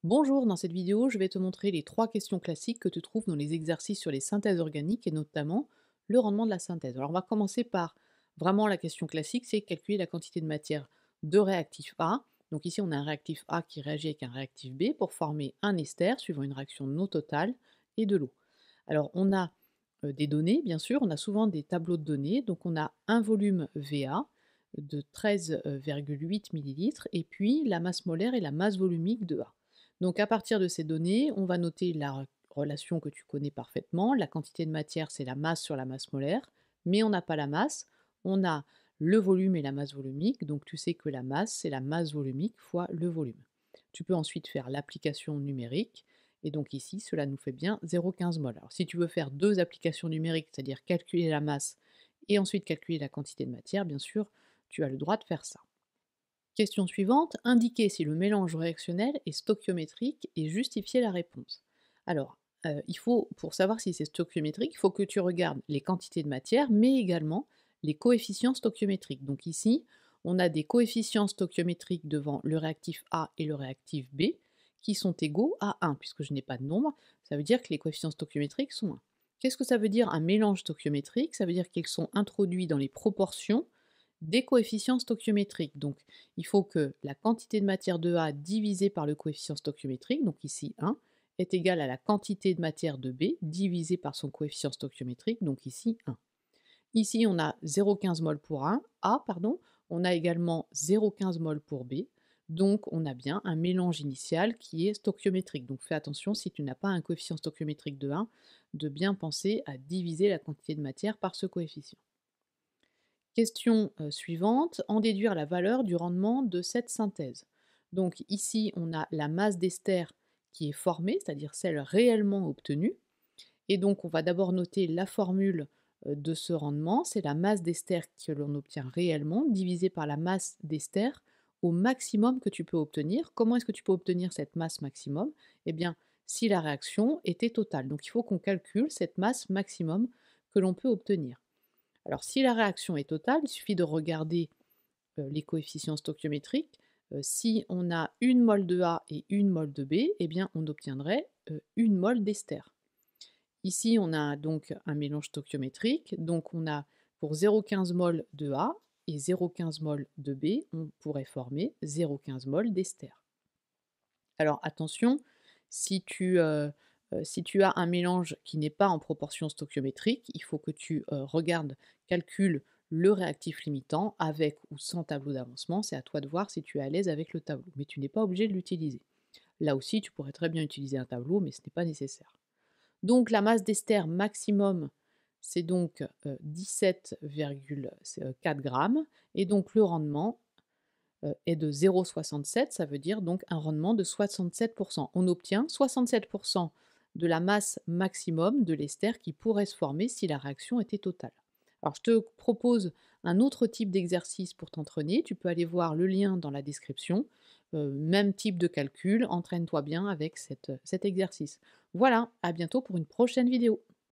Bonjour, dans cette vidéo, je vais te montrer les trois questions classiques que tu trouves dans les exercices sur les synthèses organiques et notamment le rendement de la synthèse. Alors on va commencer par vraiment la question classique, c'est calculer la quantité de matière de réactif A. Donc ici on a un réactif A qui réagit avec un réactif B pour former un ester suivant une réaction non totale et de l'eau. Alors on a des données, bien sûr, on a souvent des tableaux de données, donc on a un volume VA de 13,8 millilitres et puis la masse molaire et la masse volumique de A. Donc à partir de ces données, on va noter la relation que tu connais parfaitement. La quantité de matière, c'est la masse sur la masse molaire, mais on n'a pas la masse. On a le volume et la masse volumique, donc tu sais que la masse, c'est la masse volumique fois le volume. Tu peux ensuite faire l'application numérique, et donc ici, cela nous fait bien 0,15 mol. Alors si tu veux faire deux applications numériques, c'est-à-dire calculer la masse et ensuite calculer la quantité de matière, bien sûr, tu as le droit de faire ça. Question suivante, indiquer si le mélange réactionnel est stoichiométrique et justifier la réponse. Alors, il faut, pour savoir si c'est stoichiométrique, il faut que tu regardes les quantités de matière, mais également les coefficients stoichiométriques. Donc ici, on a des coefficients stoichiométriques devant le réactif A et le réactif B qui sont égaux à 1, puisque je n'ai pas de nombre, ça veut dire que les coefficients stoichiométriques sont 1. Qu'est-ce que ça veut dire un mélange stoichiométrique? Ça veut dire qu'ils sont introduits dans les proportions des coefficients stoichiométriques. Donc, il faut que la quantité de matière de A divisée par le coefficient stoichiométrique, donc ici 1, est égale à la quantité de matière de B divisée par son coefficient stoichiométrique, donc ici 1. Ici, on a 0,15 mol pour A, pardon. On a également 0,15 mol pour B. Donc, on a bien un mélange initial qui est stoichiométrique. Donc, fais attention, si tu n'as pas un coefficient stoichiométrique de 1, de bien penser à diviser la quantité de matière par ce coefficient. Question suivante, en déduire la valeur du rendement de cette synthèse. Donc ici, on a la masse d'ester qui est formée, c'est-à-dire celle réellement obtenue. Et donc, on va d'abord noter la formule de ce rendement. C'est la masse d'ester que l'on obtient réellement divisée par la masse d'ester au maximum que tu peux obtenir. Comment est-ce que tu peux obtenir cette masse maximum? Eh bien, si la réaction était totale. Donc, il faut qu'on calcule cette masse maximum que l'on peut obtenir. Alors, si la réaction est totale, il suffit de regarder les coefficients stoichiométriques. Si on a une mol de A et une mol de B, eh bien, on obtiendrait une mol d'ester. Ici, on a donc un mélange stoichiométrique. Donc, on a pour 0,15 mol de A et 0,15 mol de B, on pourrait former 0,15 mol d'ester. Alors attention, si tu as un mélange qui n'est pas en proportion stoichiométrique, il faut que tu regardes, calcules le réactif limitant avec ou sans tableau d'avancement. C'est à toi de voir si tu es à l'aise avec le tableau, mais tu n'es pas obligé de l'utiliser. Là aussi, tu pourrais très bien utiliser un tableau, mais ce n'est pas nécessaire. Donc la masse d'ester maximum, c'est donc 17,4 grammes, et donc le rendement est de 0,67, ça veut dire donc un rendement de 67%. On obtient 67% de la masse maximum de l'ester qui pourrait se former si la réaction était totale. Alors je te propose un autre type d'exercice pour t'entraîner, tu peux aller voir le lien dans la description, même type de calcul, entraîne-toi bien avec cet exercice. Voilà, à bientôt pour une prochaine vidéo.